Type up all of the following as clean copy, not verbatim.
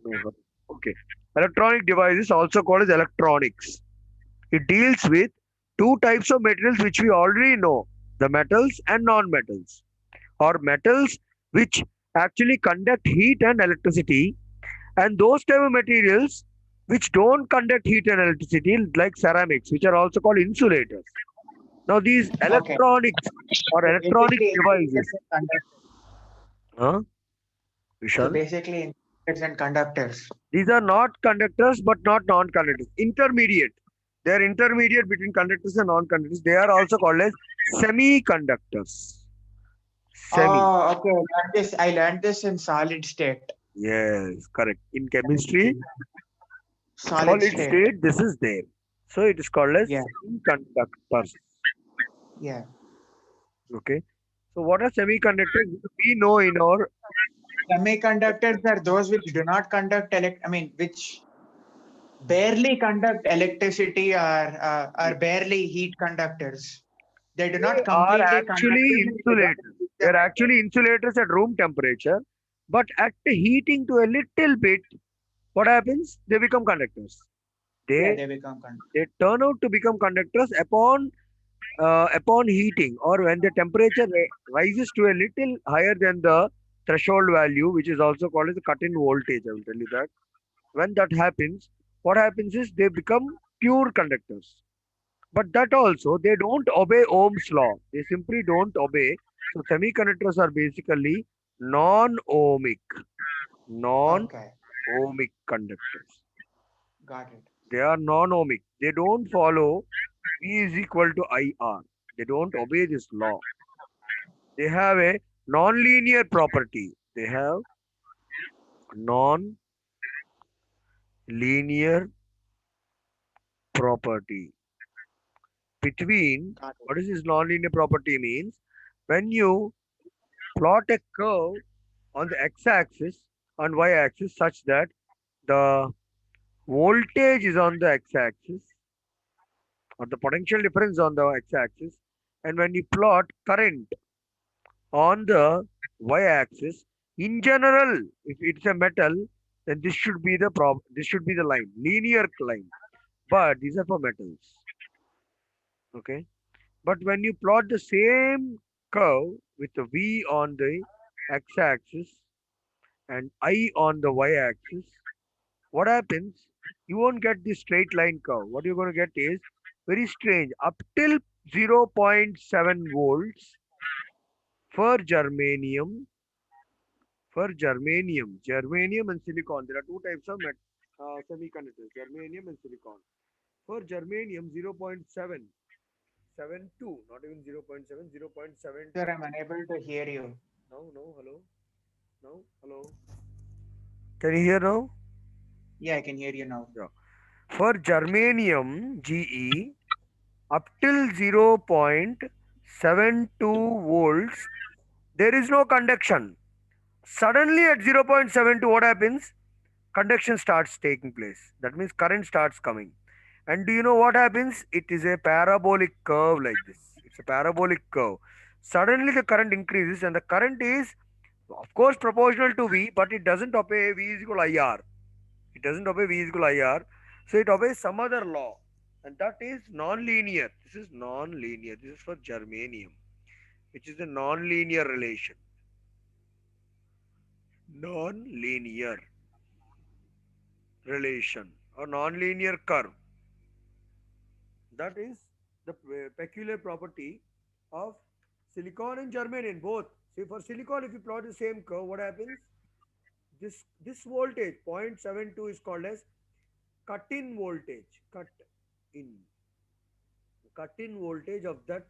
No. Okay. Electronic device is also called as electronics. It deals with two types of materials which we already know, the metals and non-metals, or metals which actually conduct heat and electricity, and those type of materials which don't conduct heat and electricity, like ceramics, which are also called insulators. Now, these Okay. electronics or So electronic basically, devices, huh, so Vishal? basically, insulators and conductors. These are not conductors but not non-conductors. Intermediate. They are intermediate between conductors and non-conductors. They are also called as semiconductors. Semi. Oh, okay. I learned this in solid state. Yes, correct. In chemistry, Solid solid state. state, this is there. So it is called as Yeah. semiconductors. Yeah. Okay. So what are semiconductors? We know in our Semiconductors are those which do not conduct which barely conduct electricity or barely heat conductors. They do they not are completely conduct actually them. They don't insulators. heat They them are as well. actually insulators at room temperature, but at heating to a little bit, what happens? They become conductors. Yeah, They they become conductors. they turn out to become conductors upon heating, or when the temperature rises to a little higher than the threshold value, which is also called as the cut-in voltage. I will tell you that. When that happens, what happens is they become pure conductors. But that also, they don't obey Ohm's law. They simply don't obey. So semiconductors are basically non-ohmic, Okay, non-ohmic conductors. got it. They are non-ohmic. They don't follow V is equal to IR. They don't obey this law. They have a non-linear property. They have non-linear property between, Got it. what is this non-linear property means? When you plot a curve on the x-axis and y-axis such that the voltage is on the x-axis or the potential difference on the x-axis, and when you plot current on the y-axis, in general, if it's a metal, then this should be the line, linear line. But these are for metals, okay? But when you plot the same curve with a V on the x-axis and I on the y-axis, what happens? You won't get the straight line curve. What you're going to get is very strange. Up till 0.7 volts for germanium, germanium and silicon. There are two types of semiconductors, germanium and silicon. For germanium, 0.772, not even 0.7, Sir, 0.72. I'm unable to hear you. No, no, hello, no, hello. Can you hear now? Yeah, I can hear you now. Yeah. For germanium, GE, up till 0.72 volts, there is no conduction. Suddenly at 0.72, what happens? Conduction starts taking place. That means current starts coming. And do you know what happens? It is a parabolic curve like this. It's a parabolic curve. Suddenly the current increases, and the current is, of course, proportional to V, but it doesn't obey V is equal to IR. It doesn't obey V is equal to IR. So it obeys some other law. And that is non-linear. This is non-linear. This is for germanium, which is a non-linear relation. Non-linear relation or non-linear curve. That is the peculiar property of silicon and germanium both. See, for silicon, if you plot the same curve, what happens? This voltage 0.72 is called as cut-in voltage. In cut-in voltage of that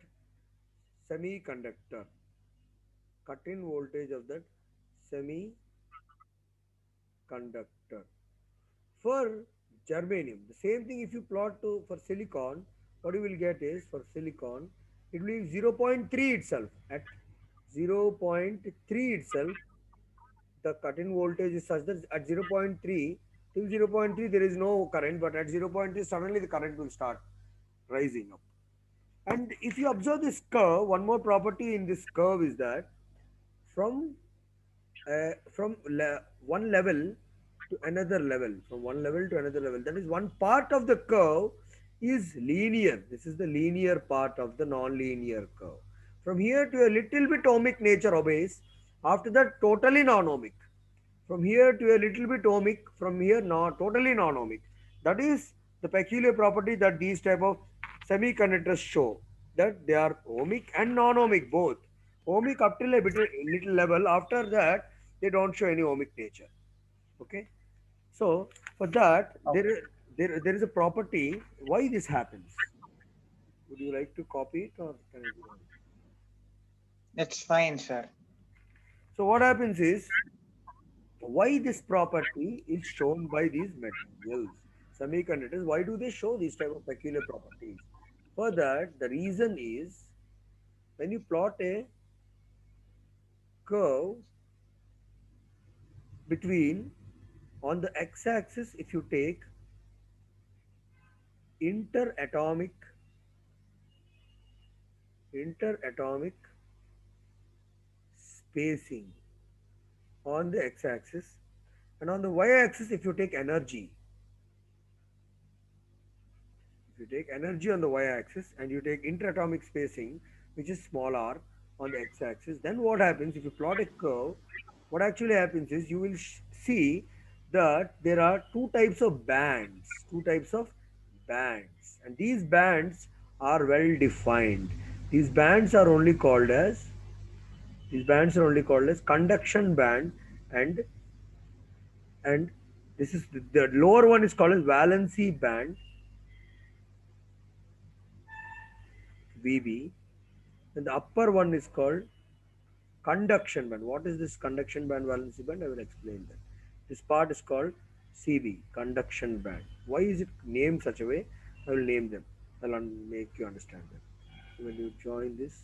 semiconductor. Cut-in voltage of that semiconductor. For germanium, the same thing if you plot to for silicon, what you will get is for silicon, it will be zero point 0.3 itself. At 0.3 itself, the cut-in voltage is such that at 0.3 till 0.3 there is no current, but at 0.3 suddenly the current will start rising up. And if you observe this curve, one more property in this curve is that from one level to another level, from one level to another level. That is, one part of the curve is linear. This is the linear part of the non-linear curve. From here to a little bit ohmic nature obeys. After that, totally non-ohmic. From here to a little bit ohmic. From here, not totally non-ohmic. That is the peculiar property that these type of semiconductors show, that they are ohmic and non-ohmic both. Ohmic up till a bit, little level. After that, they don't show any ohmic nature. Okay. So for that, Okay. there is a property why this happens. Would you like to copy it or can I go on? It's fine, sir. So what happens is, why this property is shown by these materials, semiconductors. Why do they show these type of peculiar properties? For that, the reason is, when you plot a curve between, on the x-axis, if you take interatomic interatomic spacing on the x-axis, and on the y-axis, if you take energy, if you take energy on the y-axis and you take interatomic spacing, which is small r, on the x-axis, then what happens if you plot a curve? What actually happens is, you will see that there are two types of bands, and these bands are well defined. These bands are only called as these bands are only called as conduction band, and and this is the lower one is called as valency band, VB, and the upper one is called conduction band. What is this conduction band, valency band? I will explain that. This part is called CB, conduction band. Why is it named such a way? I will name them. I'll make you understand that. So when you join this,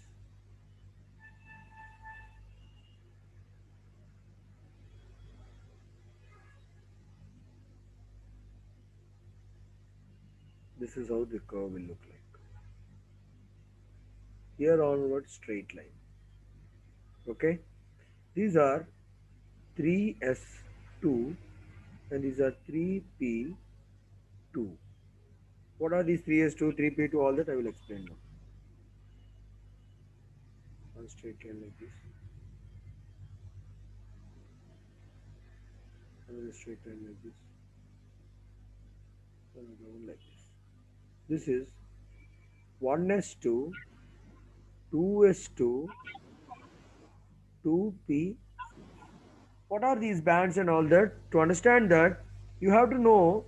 this is how the curve will look like. Here onward, straight line. Okay, these are 3s2 and these are 3p2. What are these 3s2, 3p2? All that I will explain now. One straight line like this, another straight line like this, another one like this. This is 1s2, 2s2, 2p. What are these bands and all that? To understand that, you have to know.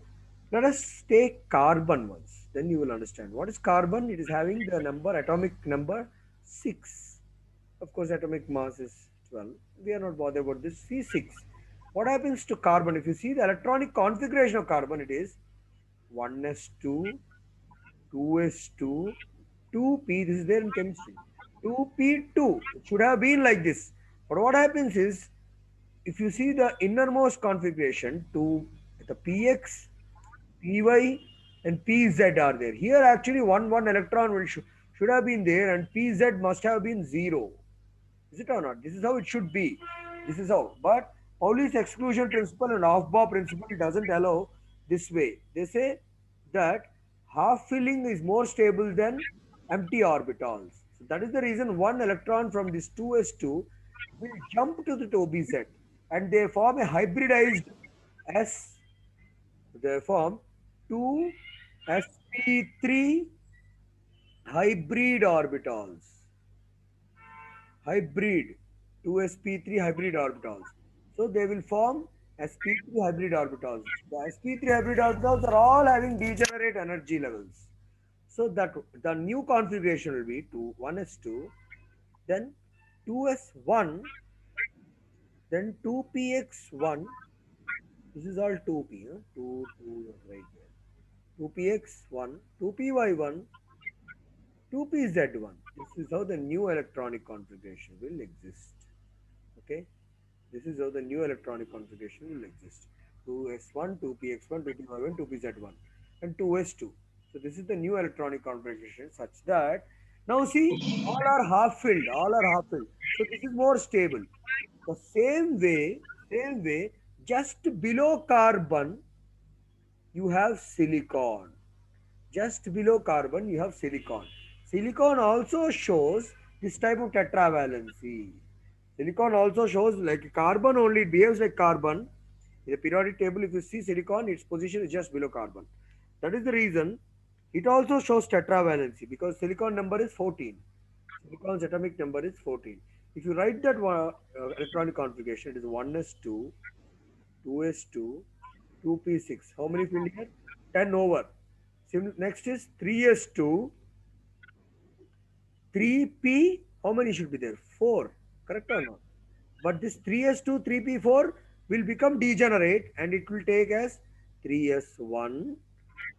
Let us take carbon once, then you will understand. What is carbon? It is having the number, atomic number 6. Of course, atomic mass is 12. We are not bothered about this. C6. What happens to carbon? If you see the electronic configuration of carbon, it is 1s2, 2s2, 2p. This is there in chemistry. 2p2. It should have been like this. But what happens is, if you see the innermost configuration, to the px, py, and pz are there. Here actually one electron should have been there, and pz must have been 0. Is it or not? This is how it should be. This is how. But Pauli's exclusion principle and Aufbau principle doesn't allow this way. They say that half filling is more stable than empty orbitals. So that is the reason one electron from this 2s2 will jump to the 2bz, and they form a hybridized s. They form two sp3 hybrid orbitals. Hybrid, 2sp3 hybrid orbitals. So they will form sp3 hybrid orbitals. The sp3 hybrid orbitals are all having degenerate energy levels. So that the new configuration will be 1s2, then 2s1, then 2px1. This is all 2p, huh? 2 right there. 2px1, 2py1, 2pz1. This is how the new electronic configuration will exist. Okay. This is how the new electronic configuration will exist. 2s1, 2px1, 2py1, 2pz1, and 2s2. So this is the new electronic configuration, such that, now see, all are half filled. All are half filled. So this is more stable. The same way, Just below carbon, you have silicon. Just below carbon, you have silicon. Silicon also shows this type of tetravalency. Silicon also shows like carbon only, it behaves like carbon. In the periodic table, if you see silicon, its position is just below carbon. That is the reason it also shows tetravalency because silicon number is 14. Silicon's atomic number is 14. If you write that electronic configuration, it is 1s2, 2s2, 2p6. How many filled here? 10 over. Next is 3s2, 3p. How many should be there? 4. Correct or not? But this 3s2, 3p4 will become degenerate and it will take as 3s1,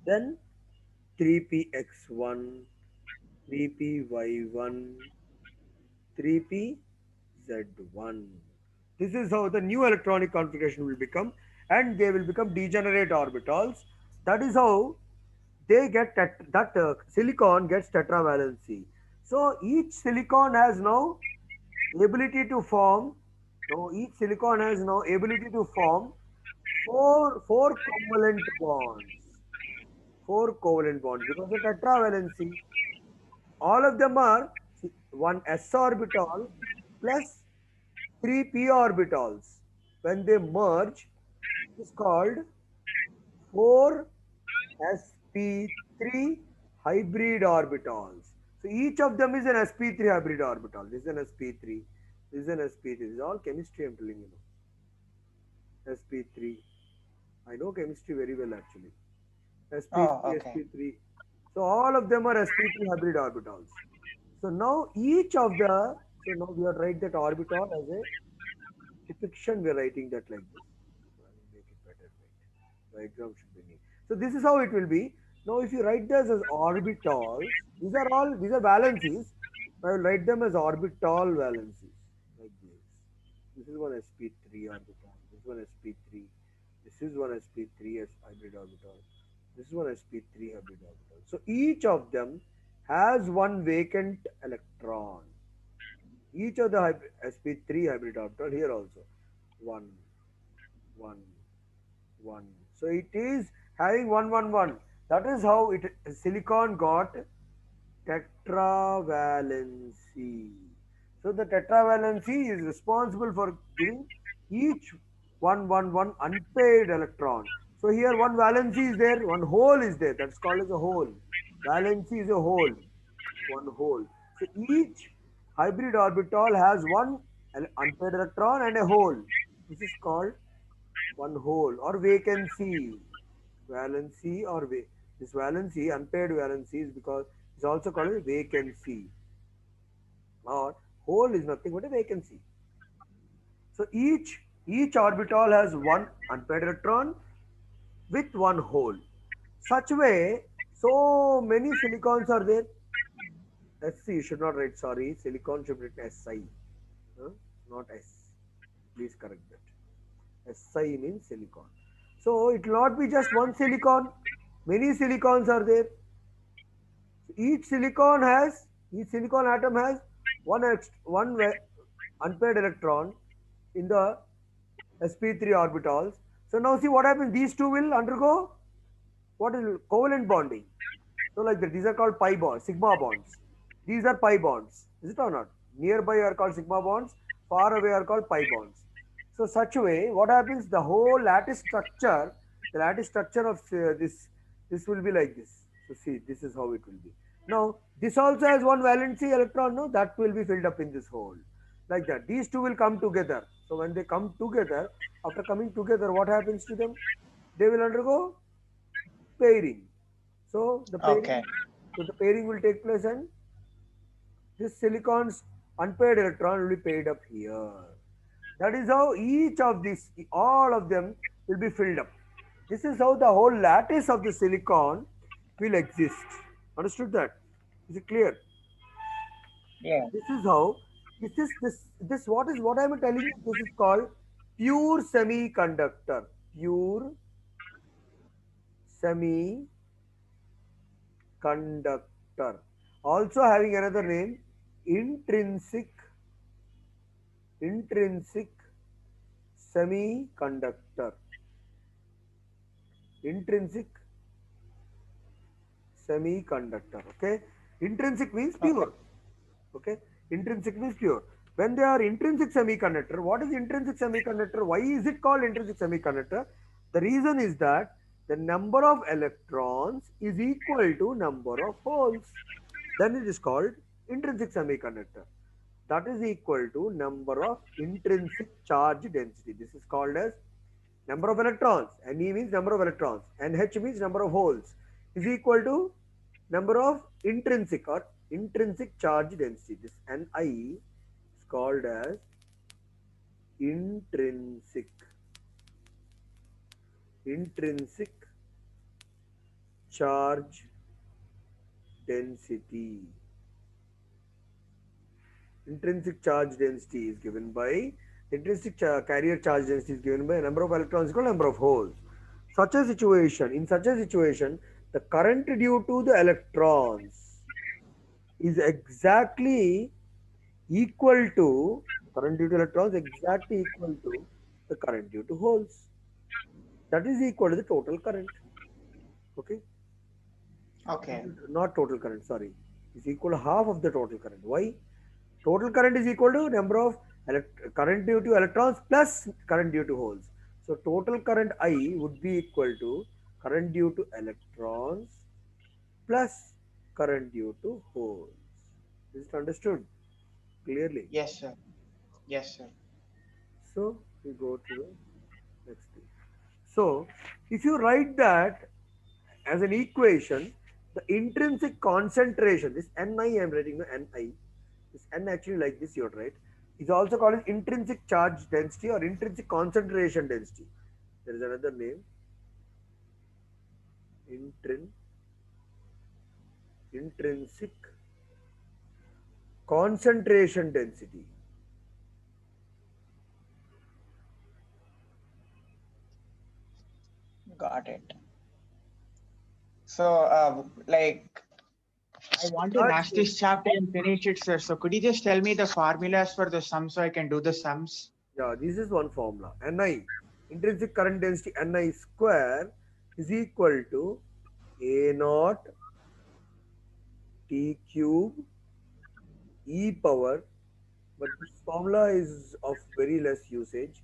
then 3px1, 3py1, 3pz1. This is how the new electronic configuration will become, and they will become degenerate orbitals. That is how they get that silicon gets tetravalency. So each silicon has now ability to form. So each silicon has now ability to form four covalent bonds. Four covalent bonds because the tetravalency, all of them are one s orbital plus three p orbitals. When they merge, it is called 4sp3 hybrid orbitals. So each of them is an sp3 hybrid orbital. This is an sp3. This is an sp3. This is all chemistry I'm telling you now. sp3. I know chemistry very well actually. Oh, sp3, okay. sp3. So all of them are sp3 hybrid orbitals. So now each of the, so now we are write that orbital as a depiction. We are writing that like this. I will make it better. Right? Diagram should be neat. So this is how it will be. Now if you write this as orbitals, these are valencies. I will write them as orbital valencies like this. This is one sp3 orbital. This one sp3. This is one sp3 as hybrid orbital. This is one sp3 hybrid orbital. So each of them has one vacant electron. Each of the sp3 hybrid orbital here also one, one, one. So it is having one, one, one. That is how it silicon got tetravalency. So the tetravalency is responsible for giving each one, one, one unpaired electron. So here one valency is there, one hole is there. That's called as a hole. Valency is a hole, one hole. So each hybrid orbital has one unpaired electron and a hole. This is called one hole or vacancy. Valency or this valency, unpaired valency is because it's also called a vacancy or hole is nothing but a vacancy. So each orbital has one unpaired electron with one hole. Such way, so many silicons are there. Sc you should not write, sorry, silicon should be written Si, not S. Please correct that. Si means silicon. So it will not be just one silicon. Many silicons are there. So each silicon atom has one unpaired electron in the sp3 orbitals. So now see what happens. These two will undergo what is covalent bonding. So like that, these are called pi bonds, sigma bonds. These are pi bonds. Is it or not? Nearby are called sigma bonds. Far away are called pi bonds. So such a way, what happens? The lattice structure of this will be like this. So see, this is how it will be. Now this also has one valency electron. No, that will be filled up in this hole, like that. These two will come together. So when they come together, after coming together, what happens to them? They will undergo pairing. So the pairing, Okay. so the pairing will take place and this silicon's unpaired electron will be paired up here. That is how each of these, all of them will be filled up. This is how the whole lattice of the silicon will exist. Understood that? Is it clear? Yeah. This is how, this what I am telling you, this is called pure semiconductor. Pure semiconductor. Also having another name, intrinsic intrinsic semiconductor. Intrinsic semiconductor. Okay, intrinsic means Okay. pure. Okay, intrinsic means pure. When they are intrinsic semiconductor, what is intrinsic semiconductor? Why is it called intrinsic semiconductor? The reason is that the number of electrons is equal to number of holes. Then it is called intrinsic semiconductor. That is equal to number of intrinsic charge density. This is called as number of electrons. Ne means number of electrons. NH means number of holes is equal to number of intrinsic charge density. This Ni is called as intrinsic intrinsic charge density. Intrinsic charge density is given by carrier charge density is given by number of electrons equal number of holes. In such a situation, the current due to the electrons is exactly equal to current due to electrons exactly equal to the current due to holes. That is equal to the total current. Okay, Okay. not total current. Sorry, is equal to half of the total current. Why? Total current is equal to number of current due to electrons plus current due to holes. So total current I would be equal to current due to electrons plus current due to holes. Is it understood clearly? Yes, sir. Yes, sir. So we go to the next thing. So if you write that as an equation, the intrinsic concentration, this Ni I am writing the Ni, this N actually like this you would write, is also called as intrinsic charge density or intrinsic concentration density. There is another name, intrin, intrinsic concentration density. Got it. So, like, I want to Charge rush this density. chapter and finish it, sir. So, could you just tell me the formulas for the sums so I can do the sums? Yeah, this is one formula. Ni, intrinsic current density Ni square is equal to A naught T cube e power, but this formula is of very less usage.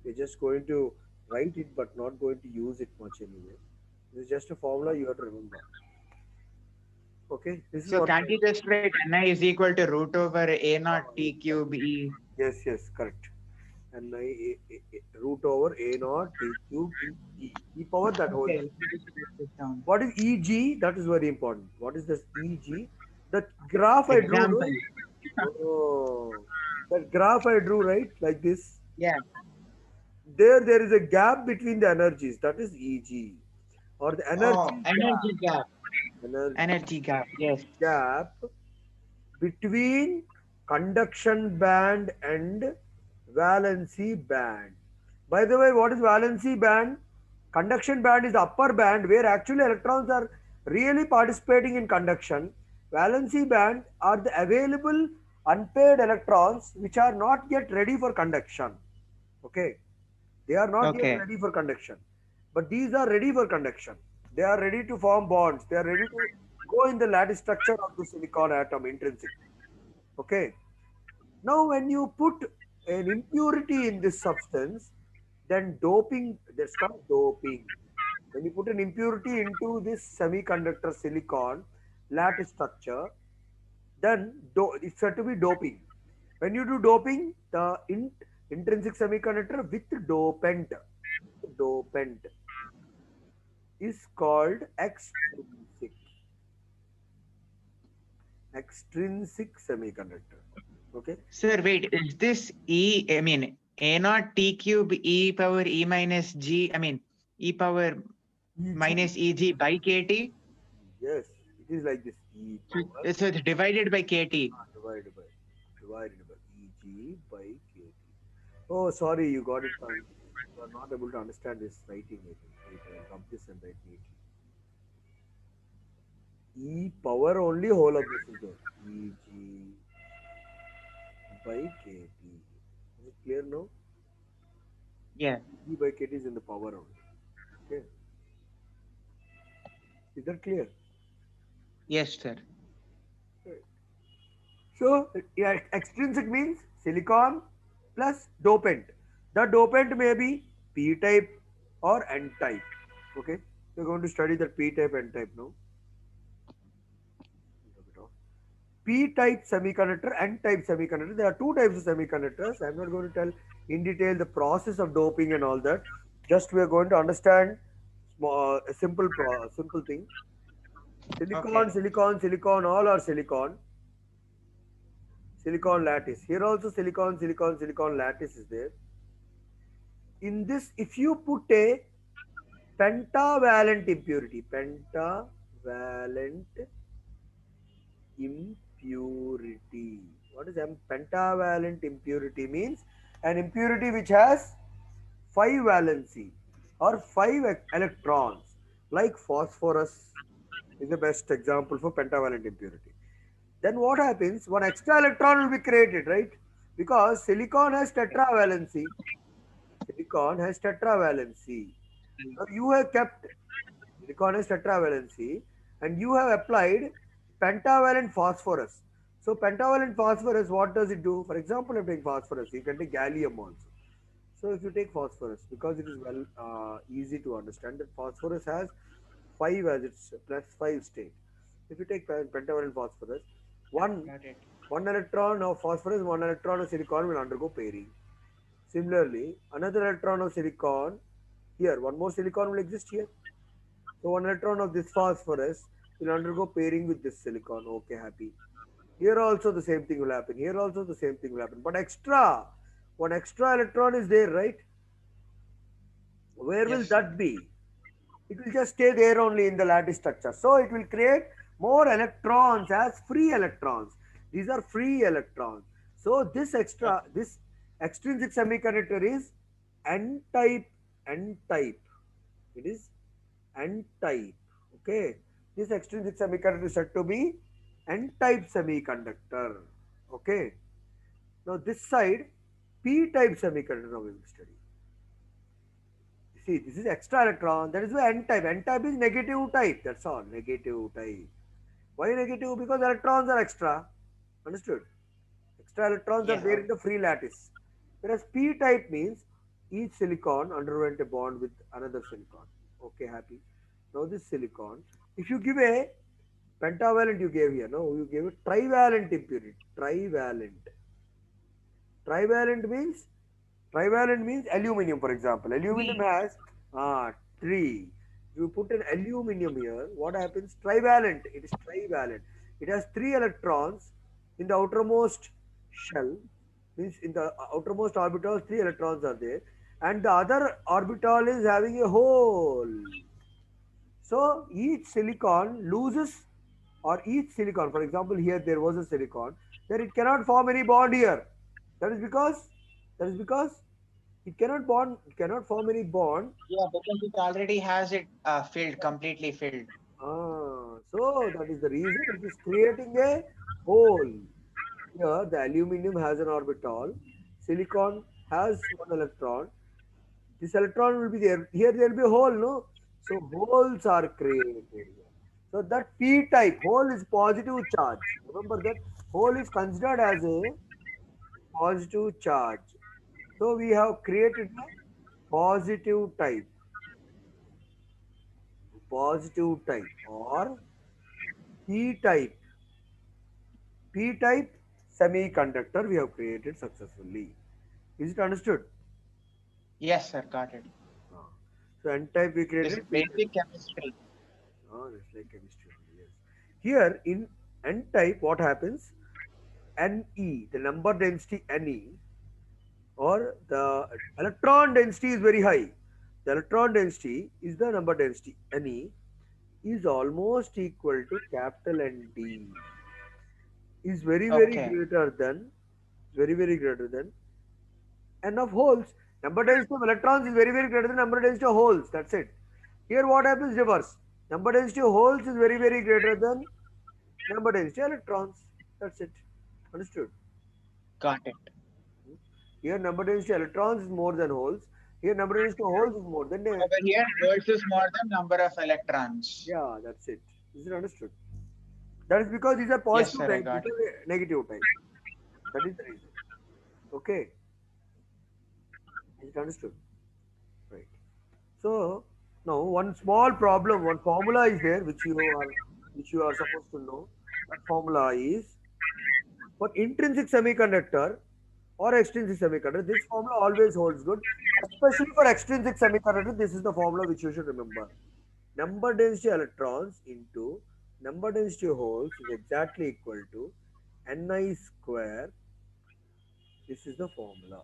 We're just going to write it but not going to use it much anyway. This is just a formula you have to remember. Okay, this is So, one can't you formula. just write Ni is equal to root over A naught T cube Exactly. E? Yes, correct. And root over a naught t cube e power that whole Okay, thing. let me just write this down. What is Eg? That is very important. What is this Eg? The graph I drew, Example. no? Oh, that graph I drew, right? Like this. Yeah. There is a gap between the energies. That is Eg, or the Oh, energy energy gap. gap. Energy Energy gap. Yes. gap between conduction band and valency band. By the way, what is valency band? Conduction band is the upper band where actually electrons are really participating in conduction. Valency band are the available unpaired electrons which are not yet ready for conduction. Okay, they are not yet Okay. ready for conduction, but these are ready for conduction. They are ready to form bonds. They are ready to go in the lattice structure of the silicon atom intrinsic. Okay. Now, when you put an impurity in this substance, then doping, that's called doping. When you put an impurity into this semiconductor silicon lattice structure, then it's said to be doping. When you do doping, the intrinsic semiconductor with dopant is called extrinsic semiconductor. Okay. Sir, wait, is this E, I mean, A naught T cube E power E minus G, I mean, E power Eg, minus EG by KT? yes, it is like this E So, power so it's divided by KT. divided by Eg by kT. Oh, sorry, you got it wrong. You are not able to understand this writing. I think. Wait, I'll rub this and write neatly. E power only whole of this is there. Eg by kT. Is it clear now? Yeah. E by kT is in the power only. Okay, is that clear? Yes, sir. Right. So yeah, extrinsic means silicon plus dopant. The dopant may be p type or n type. Okay, we're going to study that p type n type now. P-type semiconductor, N-type semiconductor. There are two types of semiconductors. I'm not going to tell in detail the process of doping and all that. Just we are going to understand a simple thing. Silicon, Okay. silicon, silicon, all are silicon. Silicon lattice. Here also silicon, silicon, silicon lattice is there. In this, if you put a pentavalent impurity, pentavalent impurity. What is pentavalent impurity means? An impurity which has 5 valency or 5 electrons, like phosphorus is the best example for pentavalent impurity. Then what happens? One extra electron will be created, right? Because silicon has tetravalency. Silicon has tetravalency. Now you have kept silicon has tetravalency and you have applied pentavalent phosphorus. So pentavalent phosphorus, what does it do? For example, if you take phosphorus, you can take gallium also. So if you take phosphorus, because it is well easy to understand that phosphorus has 5 as its plus 5 state. If you take pentavalent phosphorus, one Got it. one electron of phosphorus, one electron of silicon will undergo pairing. Similarly, another electron of silicon here, one more silicon will exist here. So one electron of this phosphorus will undergo pairing with this silicon. Okay, happy. Here also the same thing will happen. Here also the same thing will happen. But one extra electron is there, right? Where will Yes, sir. that be? It will just stay there only in the lattice structure. So it will create more electrons as free electrons. These are free electrons. So this extrinsic semiconductor is n-type, n-type. It is n-type. Okay. This extrinsic semiconductor is said to be n-type semiconductor. Okay. Now this side, p-type semiconductor now we will study. See, this is extra electron. That is why n type. N type is negative type. That's all. Negative type. Why negative? Because electrons are extra. Understood? Extra electrons are Yeah. there in the free lattice. Whereas p type means each silicon underwent a bond with another silicon. Okay, happy. Now this silicon, if you give a pentavalent, you gave here. No, you gave a trivalent impurity. Trivalent. Trivalent means aluminum, for example. Aluminum We. has three. You put an aluminum here, what happens? Trivalent. It is trivalent. It has three electrons in the outermost shell. Means in the outermost orbital, three electrons are there, and the other orbital is having a hole. So each silicon loses, or each silicon, for example, here there was a silicon, then it cannot form any bond here. That is because it cannot form any bond. Yeah, because it already has it filled, completely filled. So that is the reason it is creating a hole. Here the aluminum has an orbital, silicon has one electron. This electron will be there. Here there will be a hole, no? So holes are created here. So that p type hole is positive charge. Remember that hole is considered as a positive charge. So we have created a positive type or p type, p type semiconductor we have created successfully. Is it understood? Yes, sir. Got it. Ah. So n type we This is created p type. basic chemistry. Oh, that's like chemistry only, yes. Here in n type, what happens? Ne, the number density Ne, or the electron density is very high. The electron density is the number density Ne is almost equal to capital ND. Is Okay. very very greater than n of holes. Number density of electrons is very very greater than number density of holes. That's it. Here what happens reverse. Number density of holes is very very greater than number density of electrons. That's it. Understood? Got it. Here number density of electrons is more than holes. Here number of holes is more than Over here, volts is more than number of electrons. yeah, that's it. Is it understood? That is because these are Yes, positive sir, I type, these got it. are negative type. That is the reason. Okay, is it understood? Right. So now one small problem, one formula is there which you are supposed to know. That formula is for intrinsic semiconductor or extrinsic semiconductor. This formula always holds good, especially for extrinsic semiconductor. This is the formula which you should remember. Number density electrons into number density holes is exactly equal to Ni square. This is the formula.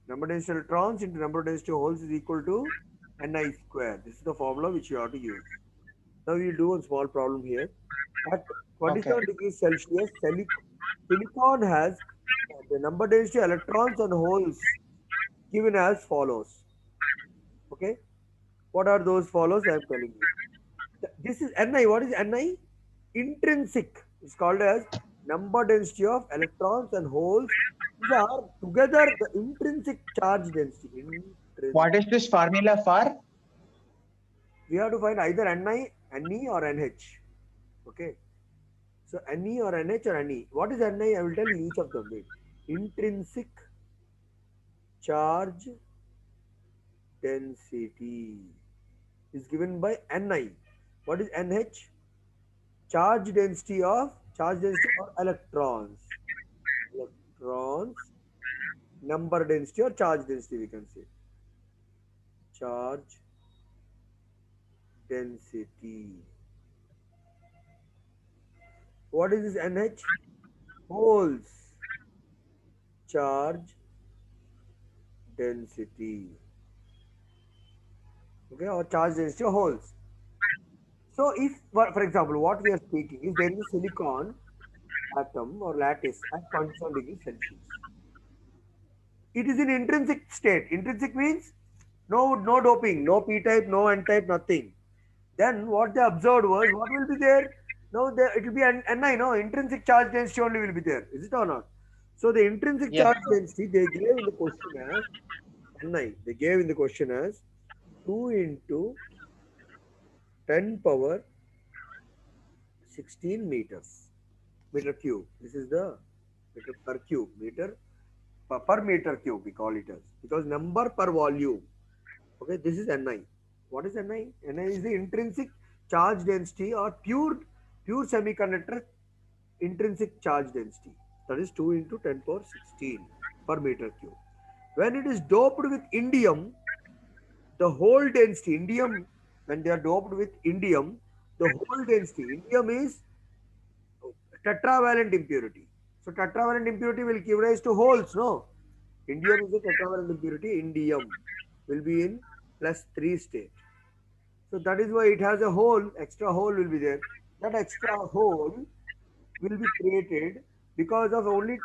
Number density electrons into number density holes is equal to Ni square. This is the formula which you have to use. Now we will do one small problem here. At Okay. 27 degrees Celsius, silicon has the number density electrons and holes given as follows. Okay, what are those follows? I am telling you. This is Ni. What is Ni? Intrinsic. It's called as number density of electrons and holes. These are together the intrinsic charge density. What is this formula for? We have to find either Ne or NH. Okay. So Ne or NH or Ne. What is Ni? I will tell you each of them. Wait. Intrinsic charge density is given by Ni. What is NH? Charge density of electrons. Electrons number density or charge density we can say. Charge density. What is this NH? Holes charge density. Okay, or charge density of holes. So if, for example, what we are speaking is there is a silicon atom or lattice at 27 degrees Celsius. It is in intrinsic state. Intrinsic means no doping, no p type, no n type, nothing. Then what they observed was what will be there? Now there it will be Ni, no intrinsic charge density only will be there. Is it or not? So the intrinsic Yes. charge density they gave in the question as Ni. They gave in the question as 2 into 10 power 16 meter cube. This is the meter per cube per meter cube we call it as because number per volume. Okay, this is Ni. What is Ni? Ni is the intrinsic charge density or pure semiconductor intrinsic charge density. That is 2 into 10 power 16 per meter cube. When it is doped with indium, the whole density, indium, when they are doped with indium, the whole density, indium is tetravalent impurity. So tetravalent impurity will give rise to holes, no? Indium is a tetravalent impurity. Indium will be in plus 3 state. So that is why it has a hole, extra hole will be there. That extra hole will be created because of only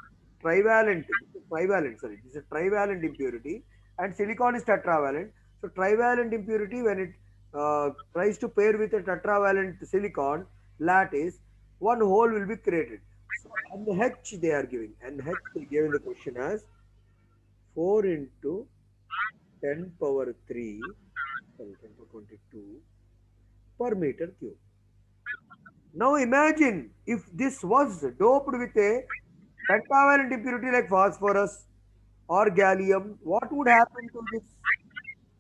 this is a trivalent impurity and silicon is tetravalent. So trivalent impurity when it tries to pair with a tetravalent silicon lattice, one hole will be created. So NH they are giving. NH they gave in the question as 4 into 10 power 3, sorry, 10 power 22 per meter cube. Now imagine if this was doped with a pentavalent impurity like phosphorus or gallium, what would happen to this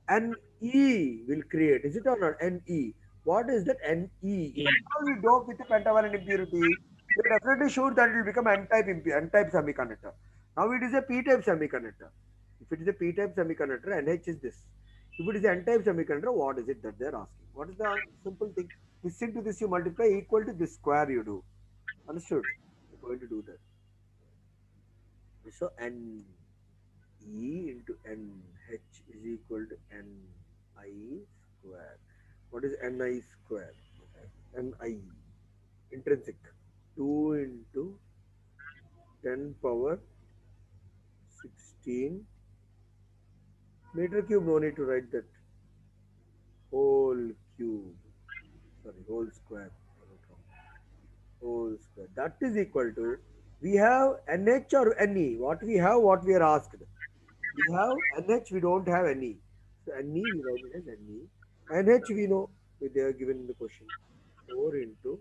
Ne will create? Is it or not? Ne. What is that Ne? If Yes. at all we dope with a pentavalent impurity, we are definitely sure that it will become N-type semiconductor. Now it is a P-type semiconductor. If it is a P-type semiconductor, NH is this. If it is N-type semiconductor, what is it that they are asking? What is the simple thing? This into this you multiply equal to this square you do. Understood? You're going to do that. So N E into NH is equal to Ni square. What is Ni square? Ni intrinsic. 2 into 10 power 16 meter cube. No need to write that. Whole cube. Sorry, whole square. Whole square. That is equal to we have NH or NE. What we have, what we are asked. We have NH, we don't have NE. So NE, we write it as NE. NH, we know, they are given in the question. 4 into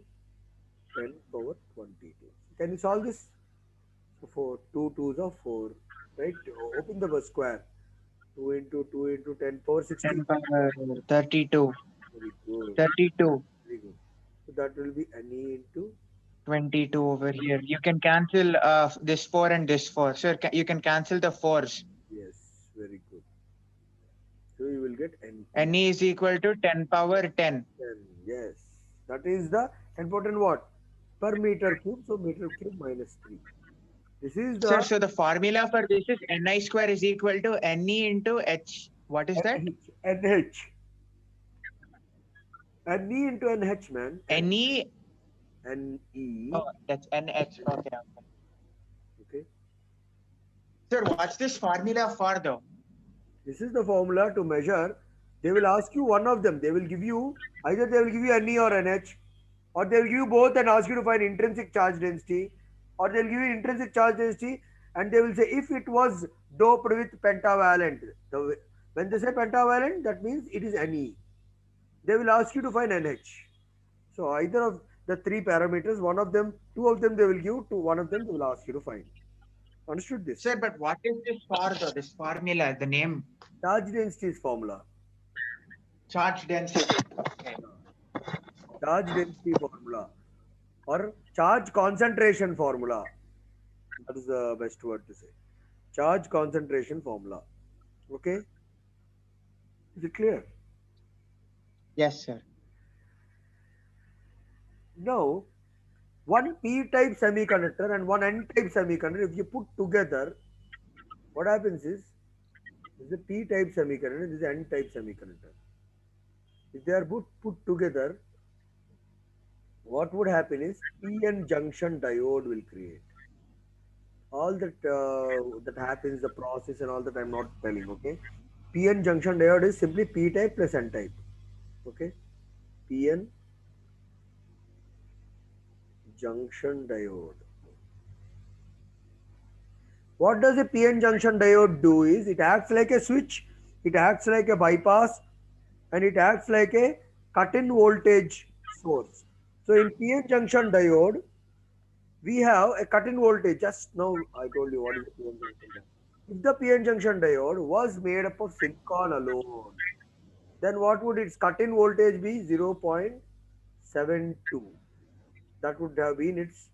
10 power 22. Can you solve this? So 4, 2 twos are 4. Right? Open the square. 2 into 2 into 10 power 10 60. power 32. Very good. 32. Very good. So that will be NE into 22 over here. You can cancel this 4 and this 4. So you can cancel the 4s. yes, very good. So you will get NE. Ne is equal to 10 power 10. 10. Yes. That is the important what? Per meter cube. So meter cube minus 3. This is Sir, the so the formula for this is Ni square is equal to Ne into H. What is that? NH. NH. NE into NH, man. Ne. NE. Oh, that's NH. Okay, okay. Okay. Sir, what's this formula for though? This is the formula to measure. They will ask you one of them. They will give you either they will give you NE or NH, or they will give you both and ask you to find intrinsic charge density, or they will give you intrinsic charge density and they will say if it was doped with pentavalent. When they say pentavalent, that means it is Ne. They will ask you to find NH. So either of the three parameters, one of them, two of them they will give, to one of them they will ask you to find. Understood this? Sir, but what is this for though? This formula, the name, Charge density is formula. charge density. Okay. Charge density formula or charge concentration formula. That is the best word to say. Charge concentration formula. Okay, is it clear? Yes, sir. Now, one p-type semiconductor and one n-type semiconductor, if you put together, what happens is this is a p-type semiconductor, this is n-type semiconductor. If they are put together, what would happen is p-n junction diode will create. All that happens, the process and all that I'm not telling. Okay, p-n junction diode is simply p-type plus n-type. Okay, p-n junction diode. What does a PN junction diode do is it acts like a switch, it acts like a bypass, and it acts like a cut-in voltage source. So in PN junction diode, we have a cut-in voltage. Just now I told you what is a PN junction diode. If the PN junction diode was made up of silicon alone, then what would its cut-in voltage be? 0.72. That would have been its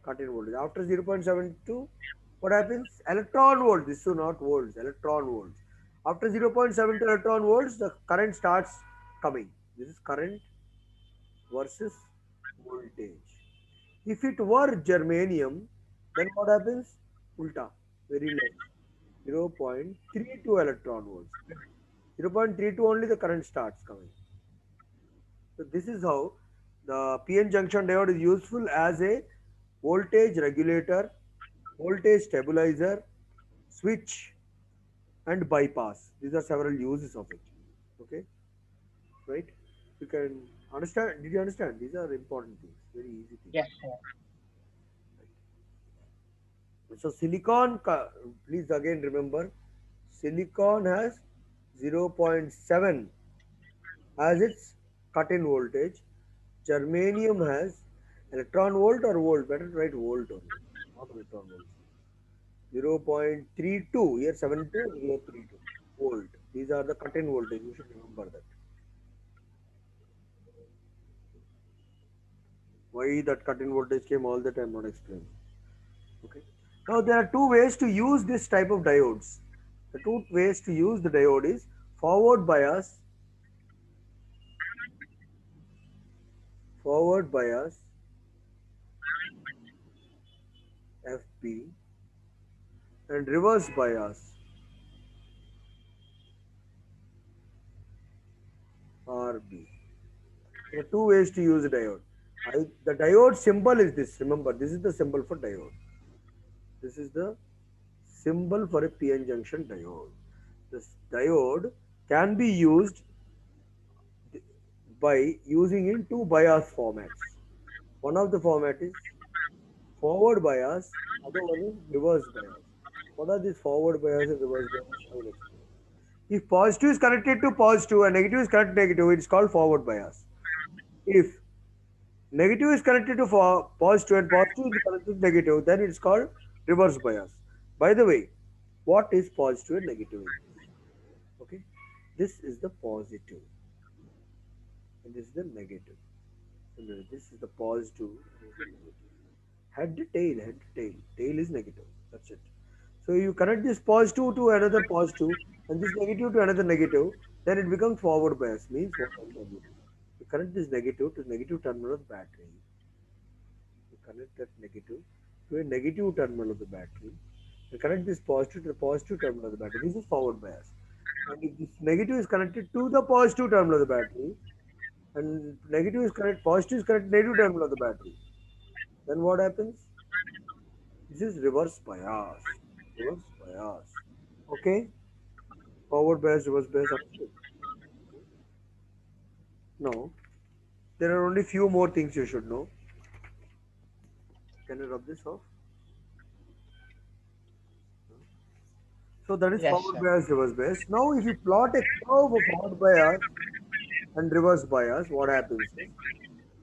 cut-in voltage. After 0.72, what happens? Electron volts. This is not volts, electron volts. After 0.72 electron volts, the current starts coming. This is current versus voltage. If it were germanium, then what happens? Ulta, very less. 0.32 electron volts. 0.32 only the current starts coming. So this is how the PN junction diode is useful as a voltage regulator, voltage stabilizer, switch, and bypass. These are several uses of it. Okay, right? You can understand. Did you understand? These are important things, very easy things. Yes, sir. So silicon, please again remember, silicon has 0.7 as its cut-in voltage. Germanium has electron volt or volt. Better write volt only, not electron volt. 0.32 here 72 here 32 volt. These are the cut-in voltage. You should remember that. Why that cut-in voltage came all that I'm not explaining. Okay. Now there are two ways to use this type of diodes. The two ways to use the diode is forward bias FB, and reverse bias RB. There are two ways to use a diode. The diode symbol is this. Remember, this is the symbol for diode. This is the symbol for a PN junction diode. This diode can be used by using in two bias formats. One of the format is forward bias, other one is reverse bias. What are these forward bias and reverse bias? I will explain. If positive is connected to positive and negative is connected to negative, it is called forward bias. If negative is connected to positive and positive is connected to negative, then it is called reverse bias. By the way, what is positive and negative in this? Okay, this is the positive and this is the negative. Similarly, this is the positive and this is the negative. Head, tail. Tail is negative. That's it. So you connect this positive to another positive and this negative to another negative, then it becomes forward bias. Means what I'll tell you. You connect this negative to negative terminal of the battery. You connect that negative to a negative terminal of the battery. You connect this positive to the positive terminal of the battery. This is forward bias. And if this negative is connected to the positive terminal of the battery, and positive is connected to negative terminal of the battery, then what happens? This is reverse bias. Reverse bias. Okay? Forward bias, reverse bias, understood? No. There are only few more things you should know. Can you rub this off? So that is Yes, forward sir. bias, reverse bias. Now, if you plot a curve of forward bias and reverse bias, what happens is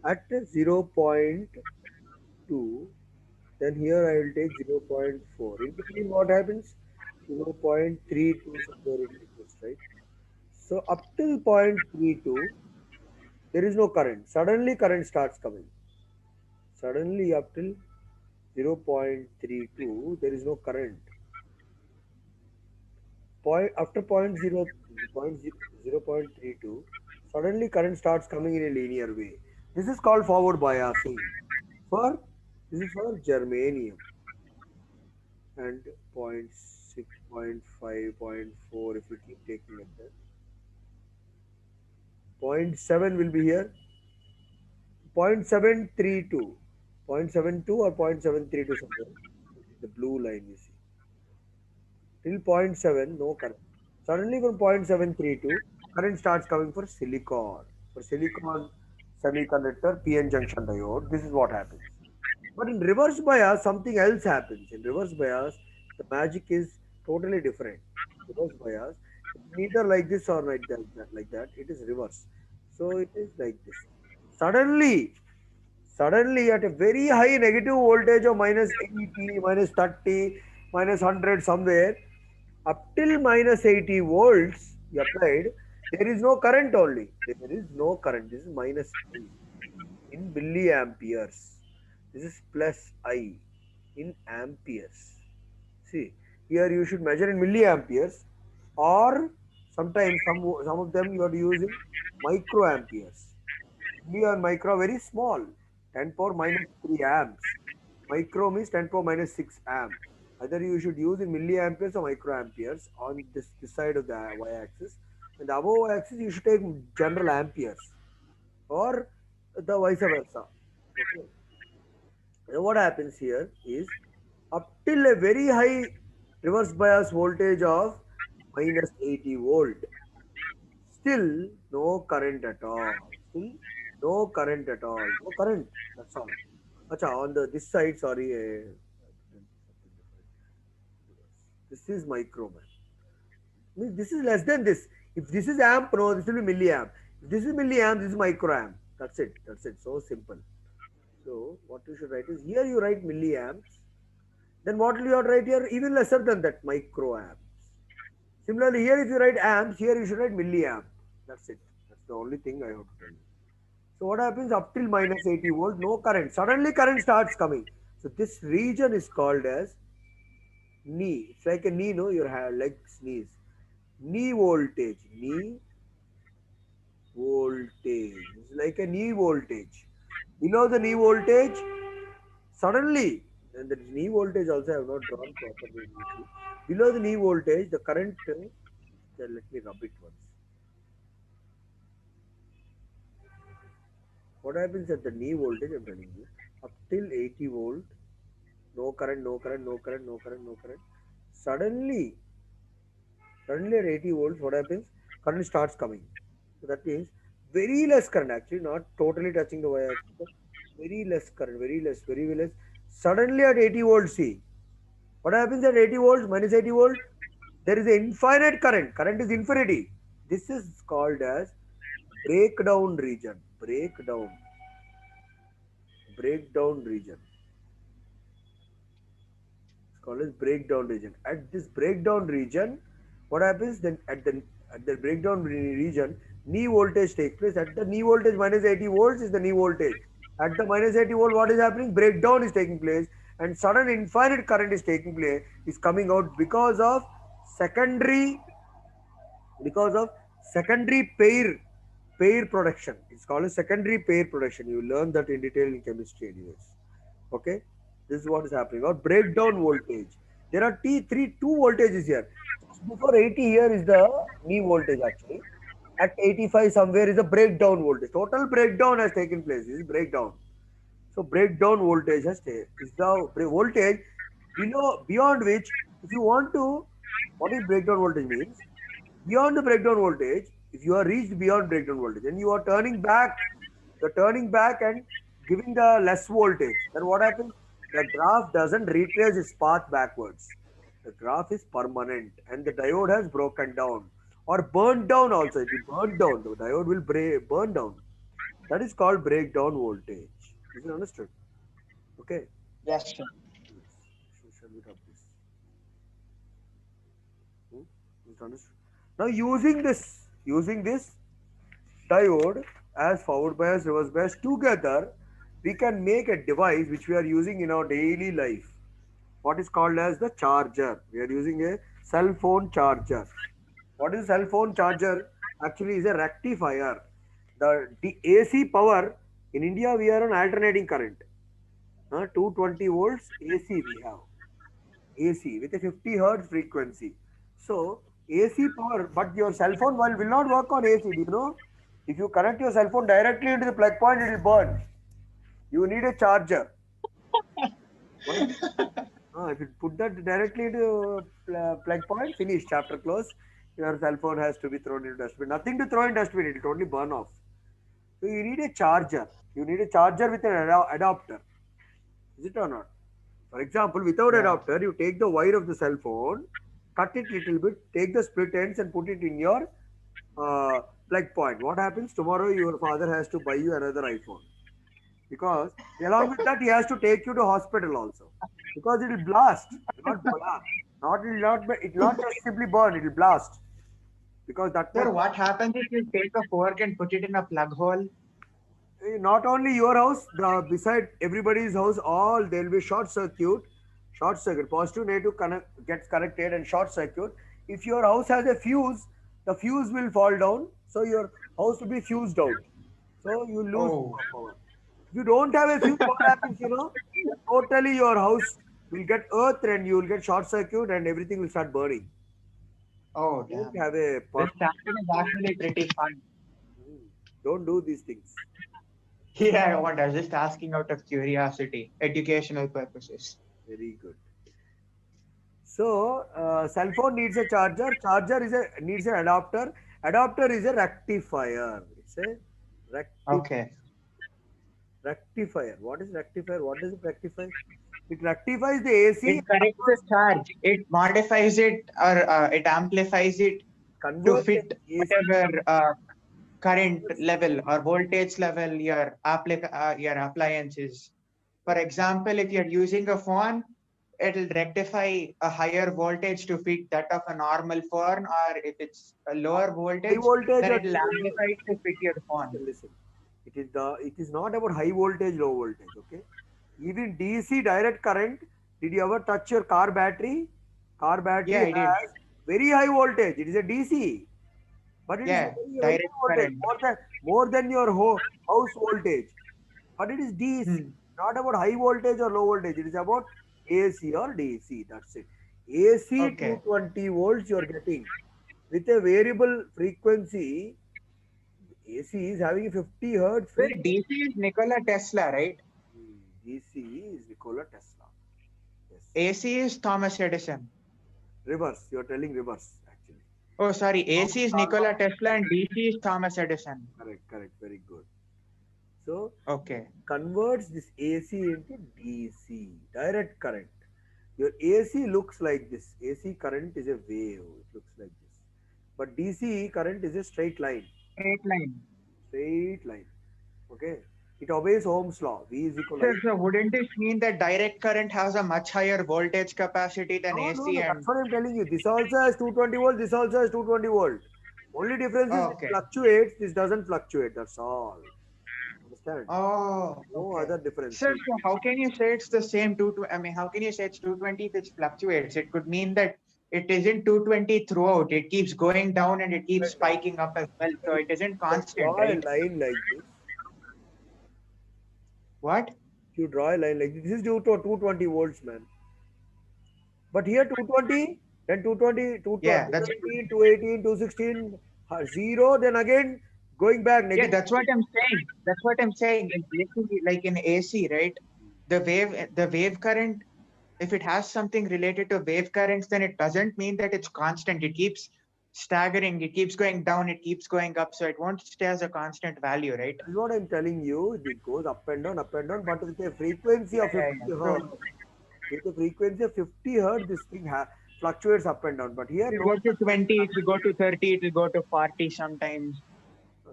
at 0.2, then here I will take 0.4. In between, what happens? 0.32 somewhere it exists, right? So up till 0.32, there is no current. Suddenly, current starts coming. Suddenly, up till 0.32, there is no current. After zero point 0.32, suddenly current starts coming in a linear way. This is called forward biasing. For this is for germanium and point 0.6, point 0.5, point 0.4. If you keep taking like that, point 0.7 will be here. 0.732, 0.72 or 0.732 somewhere. The blue line you see. Till zero point 0.7, no current. Suddenly from 0.732, current starts coming for silicon. For silicon semiconductor PN junction diode, this is what happens. But in reverse bias, something else happens. In reverse bias, the magic is totally different. Reverse bias, it's neither like this or like that. It is reverse. So it is like this. Suddenly, suddenly at a very high negative voltage of minus 80, minus 30, minus 100 somewhere, up till minus 80 volts you applied, there is no current only. There is no current. This is minus I in milliamperes. This is plus I in amperes. See, here you should measure in milliamperes or sometimes some of them you are using microamperes. Milli and micro are very small, 10 power minus 3 amps. Micro means 10 power minus 6 amp. Either you should use in milliamperes or microamperes on this side of the y-axis. And the above axis you should take general amperes or the vice versa. Okay. And what happens here is up till a very high reverse bias voltage of minus 80 volt, still no current at all. Still no current at all. No current. That's all. Acha, on the this side, sorry, this is microman. Means this is less than this. If this is amp, no, this will be milliamp. If this is milliamp, this is microamp. That's it. That's it. So simple. So what you should write is here you write milliamps. Then what will you have to write here? Even lesser than that, microamps. Similarly, here if you write amps, here you should write milliamp. That's it. That's the only thing I have to tell you. So what happens up till minus 80 volt, no current. Suddenly current starts coming. So this region is called as knee. It's like a knee, no? Your leg sneeze. Knee voltage. Knee voltage. It's like a knee voltage. Below the knee voltage, suddenly, and the knee voltage also I have not drawn properly neatly. Below the knee voltage, the current, let me rub it once. What happens at the knee voltage, I'm telling you, up till 80 volt, no current, no current, no current, no current, no current. Suddenly, suddenly at 80 volts, what happens? Current starts coming. So that means very less current, actually, not totally touching the wire axis, but very less current, very less, very less. Suddenly at 80 volts, see. What happens at 80 volts, minus 80 volt? There is an infinite current. Current is infinity. This is called as breakdown region. Breakdown region. It's called as breakdown region. At this breakdown region, what happens then at the breakdown region, knee voltage takes place. At the knee voltage minus 80 volts is the knee voltage. At the minus 80 volt, what is happening? Breakdown is taking place, and sudden infinite current is taking place, is coming out secondary because of secondary pair production. It's called a secondary pair production. You learn that in detail in chemistry anyways. Okay, this is what is happening. Or breakdown voltage, there are two voltages here. Just before 80 here is the knee voltage actually. At 85 somewhere is the breakdown voltage. Total breakdown has taken place. This is breakdown. So breakdown voltage is the voltage beyond which, if you want to, what is breakdown voltage means? Beyond the breakdown voltage, if you are reached beyond breakdown voltage and you are turning back and giving the less voltage, then what happens? The graph doesn't retrace its path backwards. The graph is permanent and the diode has broken down or burned down also. It will burn down. The diode will burn down. That is called breakdown voltage. Is it understood? Okay. Yes, sir. Yes. Shall we drop this? Hmm? Is it understood? Now using this diode as forward bias, reverse bias together, we can make a device which we are using in our daily life. What is called as the charger. We are using a cell phone charger. What is cell phone charger? Actually, is a rectifier. The AC power in India, we are on alternating current. 220 volts AC we have. AC with a 50 hertz frequency. So AC power, but your cell phone will not work on AC. Do you know? If you connect your cell phone directly into the plug point, it will burn. You need a charger. Why? If you put that directly into plug point, finish, chapter close. Your cell phone has to be thrown into dustbin. Nothing to throw in dustbin, it will only burn off. So you need a charger. You need a charger with an adapter. Is it or not? For example, without Yeah. adapter, you take the wire of the cell phone, cut it little bit, take the split ends and put it in your uh, plug point. What happens tomorrow? Your father has to buy you another iPhone because along with that he has to take you to hospital also because it will blast, not blast. It will not just simply burn. It will blast because that much. Sir, what happens if you take a fork and put it in a plug hole? Not only your house, the beside everybody's house, all there will be short circuit, positive negative connect gets connected and short circuit. If your house has a fuse, the fuse will fall down, so your house will be fused out, so you lose Oh, power. If you don't have a fuse, what happens? Totally your house will get earth and you will get short circuit and everything will start burning. oh, Don't damn. have a This perfect. chapter is actually pretty fun. Don't do these things. Yeah, I was just asking out of curiosity, educational purposes. Very good. So, cell phone needs a charger. Charger needs an adapter. Adapter is a rectifier. It's a recti- Okay. rectifier. What is rectifier? What does it rectify? It rectifies the AC, It corrects the charge. It modifies it or it amplifies it to converts fit the AC, whatever current converts, level or voltage level your appliance is. For example, if you're using a phone, it'll rectify a higher voltage to fit that of a normal phone, or if it's a lower high voltage, voltage then or it'll amplify it to fit your phone. listen. It is not about high voltage, low voltage. Okay. Even DC direct current. Did you ever touch your car battery? Car Yeah, battery I did. has very high voltage. It is a DC. But it is Yeah, very direct high voltage, current. more than your house voltage. But it is DC, Hmm. not about high voltage or low voltage. It is about AC or DC. That's it. AC Okay. 220 volts you are getting with a variable frequency. AC is having a 50 hertz Well, frequency. DC is Nikola Tesla, right? DC is Nikola Tesla. Yes. AC is Thomas Edison. Reverse. You are telling reverse actually. Oh, sorry. AC Thomas is Alva. Nikola Tesla and DC is Thomas Edison. Correct. Correct. Very good. So Okay. converts this AC into DC, direct current. Your AC looks like this. AC current is a wave. It looks like this. But DC current is a straight line. Straight line. Straight line. Okay. It obeys Ohm's law. V is equal Sir, I. so wouldn't this mean that direct current has a much higher voltage capacity than No, no, AC no. That's and what I'm telling you. This also has 220 volt. This also has 220 volt. Only difference is oh, it okay. fluctuates. This doesn't fluctuate. That's all. Understand? Oh, No okay. other difference. Sir, See, so how can you say it's the same I mean, how can you say it's 220 if it fluctuates? It could mean that it isn't 220 throughout. It keeps going down and it keeps when, spiking up as well. So it isn't when constant, draw a right? line like this, What? if you draw a line like this is due to 220 volts, man. But here 220, then 220, Yeah, that's 217, 218, 216, 0, then again going back yeah, negative. that's what I'm saying. That's what I'm saying. In basically like in AC, right? The wave current, if it has something related to wave currents, then it doesn't mean that it's constant. It keeps staggering, it keeps going down, it keeps going up. So it won't stay as a constant value, right? That is what I'm telling you. It goes up and down, but with a frequency Yeah, of yeah, 50 yeah. hertz. So With a frequency of 50 hertz, this thing fluctuates up and down. But here, it no. will go to 20, it will go to 30, it will go to 40 sometimes.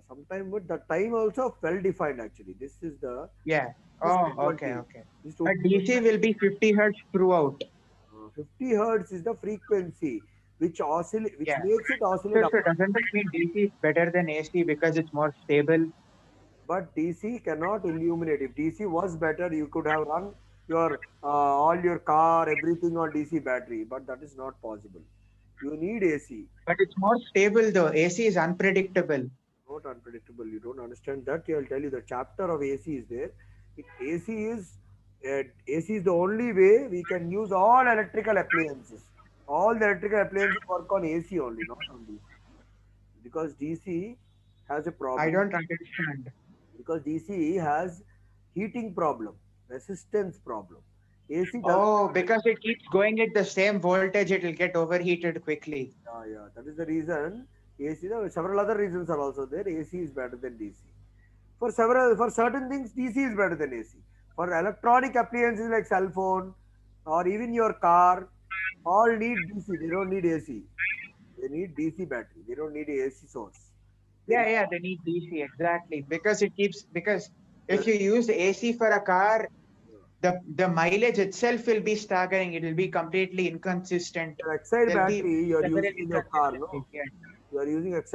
Sometime, but the time also well defined actually. Yeah. This is Oh, okay, 220. okay. This But 220. DC will be 50 hertz throughout. 50 hertz is the frequency which Yeah. makes it oscillate So, up so and doesn't that mean DC is better than AC because it's more stable? but DC cannot illuminate. If DC was better, you could have run your all your car, everything on DC battery, but that is not possible. You need AC. But it's more stable though. AC is unpredictable. Not unpredictable. You don't understand that. I'll tell you the chapter of AC is there. AC is the only way we can use all electrical appliances. All the electrical appliances work on AC only, not on DC. Because DC has a I problem. don't understand. Because DC has heating problem, resistance problem. AC doesn't. Oh, because it keeps going at the same voltage, it'll get overheated quickly. Yeah, yeah. That is the reason. AC. Several other reasons are also there. AC is better than DC. For certain things, DC is better than AC. For electronic appliances like cell phone or even your car, all need DC. They don't need AC. They need DC battery. They don't need a AC source. They Yeah, need, yeah, they need DC exactly because because your, if you use AC for a car, the mileage itself will be staggering. It will be completely inconsistent. your exide There'll be battery you are using several in your car. No, inconsistencies. Yeah. you are using exide